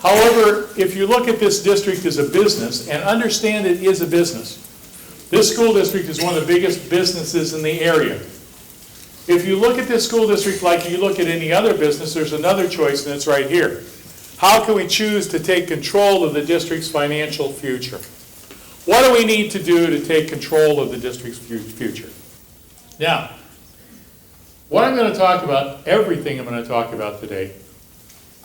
However, if you look at this district as a business, and understand it is a business, this school district is one of the biggest businesses in the area. If you look at this school district like you look at any other business, there's another choice, and it's right here. How can we choose to take control of the district's financial future? What do we need to do to take control of the district's future? Now, what I'm going to talk about, everything I'm going to talk about today,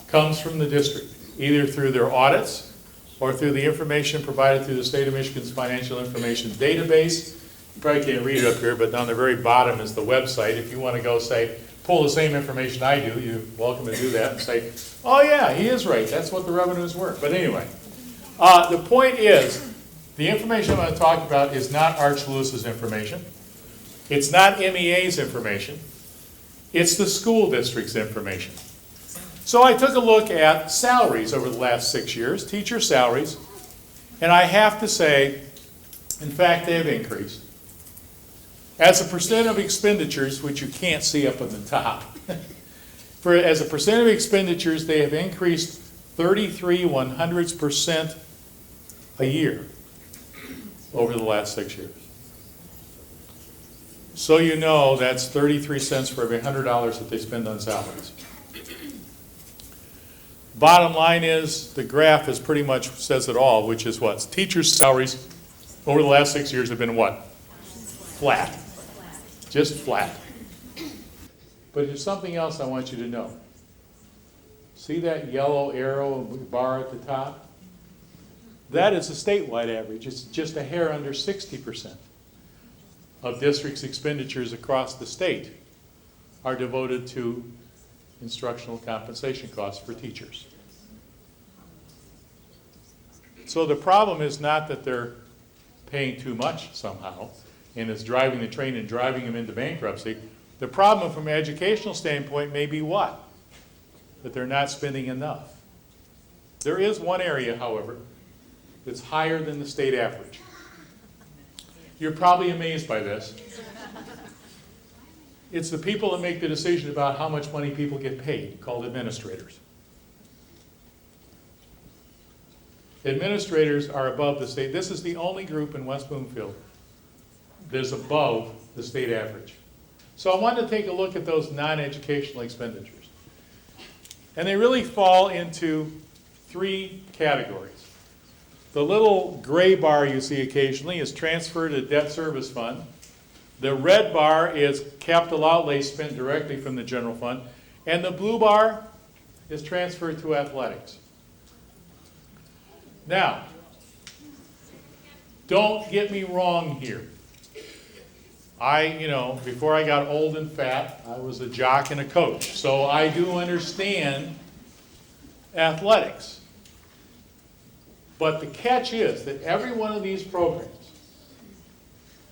comes from the district, either through their audits or through the information provided through the State of Michigan's Financial Information Database. You probably can't read it up here, but down the very bottom is the website. If you want to go say, pull the same information I do, you're welcome to do that and say, oh yeah, he is right, that's what the revenues were. But anyway, the point is, the information I'm going to talk about is not Arch Lewis's information. It's not MEA's information. It's the school district's information. So I took a look at salaries over the last 6 years, teacher salaries, and I have to say, in fact, they've increased. As a percent of expenditures, which you can't see up on the top, as a percent of expenditures, they have increased 33/100% a year over the last 6 years. So you know that's 33 cents for every $100 that they spend on salaries. Bottom line is, the graph is pretty much says it all, which is what? Teachers' salaries over the last 6 years have been what? Flat. Just flat. But there's something else I want you to know. See that yellow arrow bar at the top? That is a statewide average. It's just a hair under 60% of districts' expenditures across the state are devoted to instructional compensation costs for teachers. So the problem is not that they're paying too much somehow and it's driving the train and driving them into bankruptcy. The problem from an educational standpoint may be what? That they're not spending enough. There is one area, however, that's higher than the state average. You're probably amazed by this. It's the people that make the decision about how much money people get paid, called administrators. Administrators are above the state. This is the only group in West Bloomfield that is above the state average. So I wanted to take a look at those non-educational expenditures. And they really fall into three categories. The little gray bar you see occasionally is transferred to debt service fund. The red bar is capital outlay spent directly from the general fund. And the blue bar is transferred to athletics. Now, don't get me wrong here. Before I got old and fat, I was a jock and a coach. So I do understand athletics. But the catch is that every one of these programs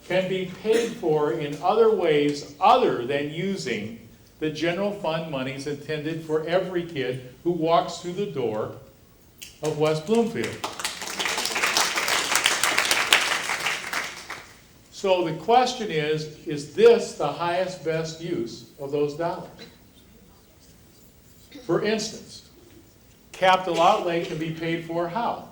can be paid for in other ways other than using the general fund monies intended for every kid who walks through the door of West Bloomfield. So the question is this the highest best use of those dollars? For instance, capital outlay can be paid for how?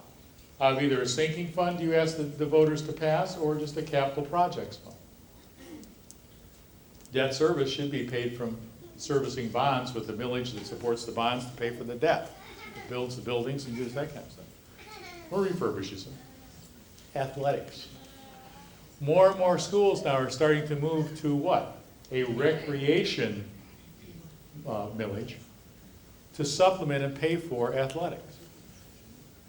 Out of either a sinking fund you ask the voters to pass or just a capital projects fund. Debt service should be paid from servicing bonds with the millage that supports the bonds to pay for the debt. It builds the buildings and does that kind of stuff. Or refurbishes them. Athletics. More and more schools now are starting to move to what? A recreation millage to supplement and pay for athletics.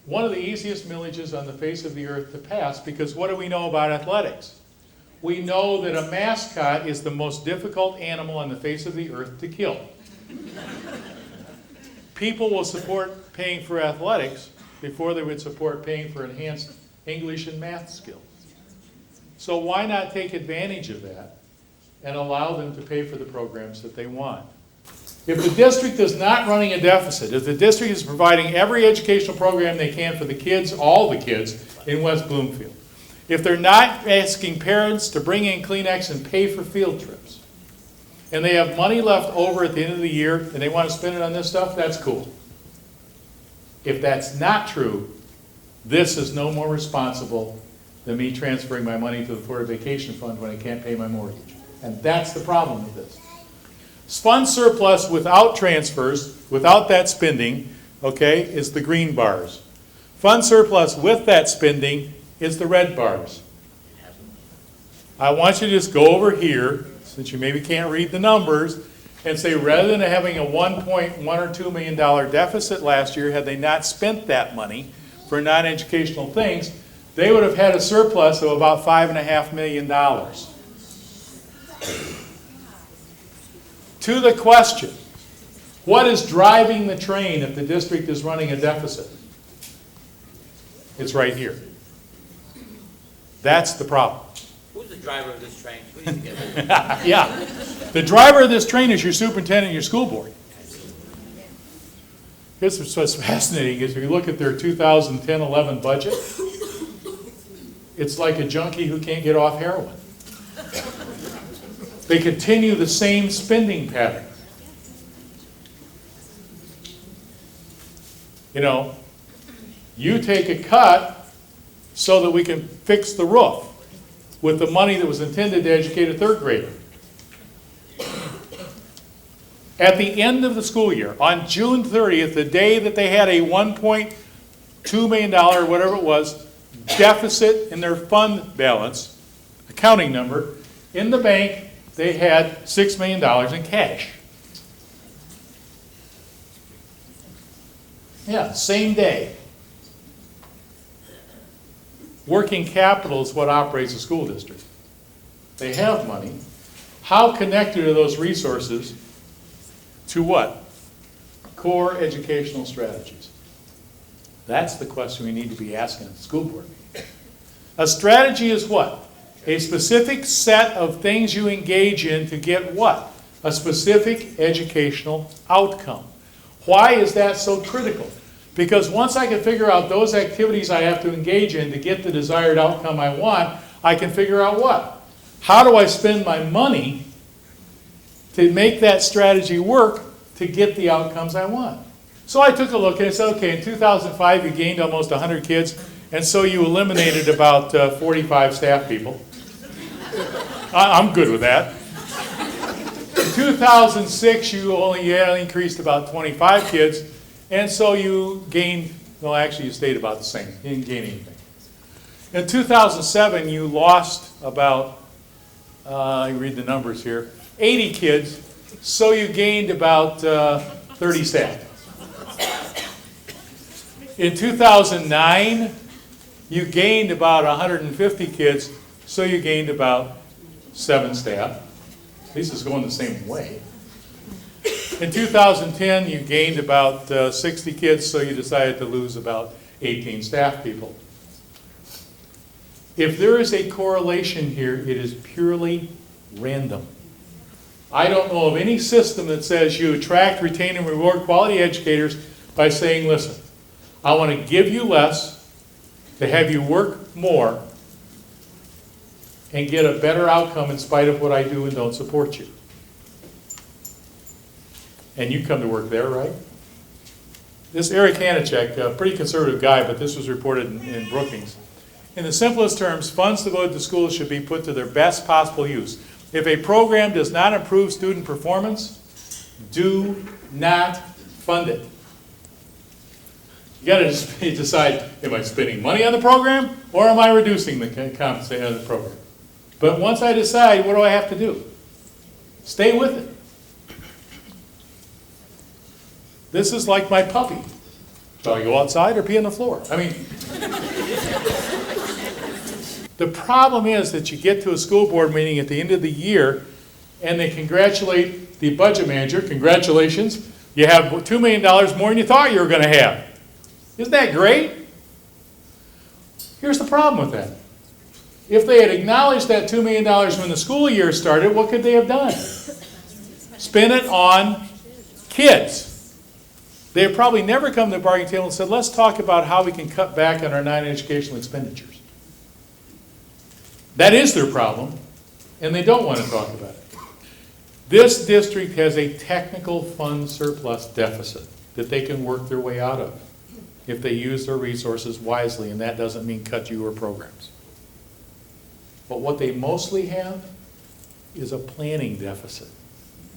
One of the easiest millages on the face of the earth to pass, because what do we know about athletics? We know that a mascot is the most difficult animal on the face of the earth to kill. People will support paying for athletics before they would support paying for enhanced English and math skills. So why not take advantage of that and allow them to pay for the programs that they want? If the district is not running a deficit, if the district is providing every educational program they can for the kids, all the kids in West Bloomfield, if they're not asking parents to bring in Kleenex and pay for field trips, and they have money left over at the end of the year and they want to spend it on this stuff, that's cool. If that's not true, this is no more responsible than me transferring my money to the Florida Vacation Fund when I can't pay my mortgage. And that's the problem with this. Fund surplus without transfers, without that spending, okay, is the green bars. Fund surplus with that spending is the red bars. I want you to just go over here, since you maybe can't read the numbers, and say rather than having a $1.1 or $2 million deficit last year, had they not spent that money for non-educational things, they would have had a surplus of about $5.5 million. To the question, what is driving the train if the district is running a deficit? It's right here. That's the problem. Who's the driver of this train? We need to get that. Yeah. The driver of this train is your superintendent and your school board. Here's what's fascinating is if you look at their 2010-11 budget, it's like a junkie who can't get off heroin. They continue the same spending pattern. You know, you take a cut so that we can fix the roof with the money that was intended to educate a third grader. At the end of the school year, on June 30th, the day that they had a $1.2 million, or whatever it was, deficit in their fund balance, accounting number, in the bank, they had $6 million in cash. Yeah, same day. Working capital is what operates a school district. They have money. How connected are those resources to what? Core educational strategies. That's the question we need to be asking at the school board meeting. A strategy is what? A specific set of things you engage in to get what? A specific educational outcome. Why is that so critical? Because once I can figure out those activities I have to engage in to get the desired outcome I want, I can figure out what? How do I spend my money to make that strategy work to get the outcomes I want? So I took a look and I said, okay, in 2005 you gained almost 100 kids, and so you eliminated about 45 staff people. I'm good with that. In 2006 you only increased about 25 kids, and so you gained, well actually you stayed about the same. You didn't gain anything. In 2007 you lost about, I read the numbers here, 80 kids, so you gained about 30 staff. In 2009 you gained about 150 kids, so you gained about 7 staff. At least it's going the same way. In 2010, you gained about 60 kids, so you decided to lose about 18 staff people. If there is a correlation here, it is purely random. I don't know of any system that says you attract, retain, and reward quality educators by saying, listen, I want to give you less to have you work more and get a better outcome in spite of what I do and don't support you. And you come to work there, right? This Eric Hanachek, a pretty conservative guy, but this was reported in Brookings. In the simplest terms, funds devoted to schools should be put to their best possible use. If a program does not improve student performance, do not fund it. You got to decide, am I spending money on the program or am I reducing the compensation of the program? But once I decide, what do I have to do? Stay with it. This is like my puppy. Shall I go outside or pee on the floor? I mean, the problem is that you get to a school board meeting at the end of the year and they congratulate the budget manager. Congratulations, you have $2 million more than you thought you were going to have. Isn't that great? Here's the problem with that. If they had acknowledged that $2 million when the school year started, what could they have done? Spend it on kids. They have probably never come to the bargaining table and said, let's talk about how we can cut back on our non-educational expenditures. That is their problem, and they don't want to talk about it. This district has a technical fund surplus deficit that they can work their way out of. if they use their resources wisely, and that doesn't mean cut you or programs. But what they mostly have is a planning deficit.